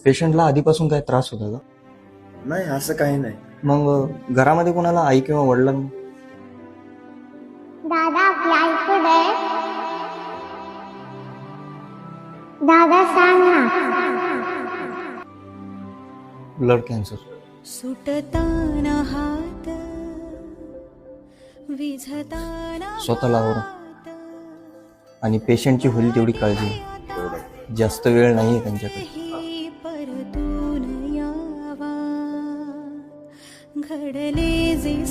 पेशंटला आधीपासून काय त्रास होता का? नाही, असं काही नाही. मग घरामध्ये कोणाला आई किंवा वडिलांना? दादा आपली आई कुठे आहे? दादा सांग ना. Blood cancer. सुटताना हात विझताना स्वतःला आवरा आणि पेशंटची होईल तेवढी काळजी घ्या. जास्त वेळ नाहीये त्यांच्याकडे. परतून यावा घडले जे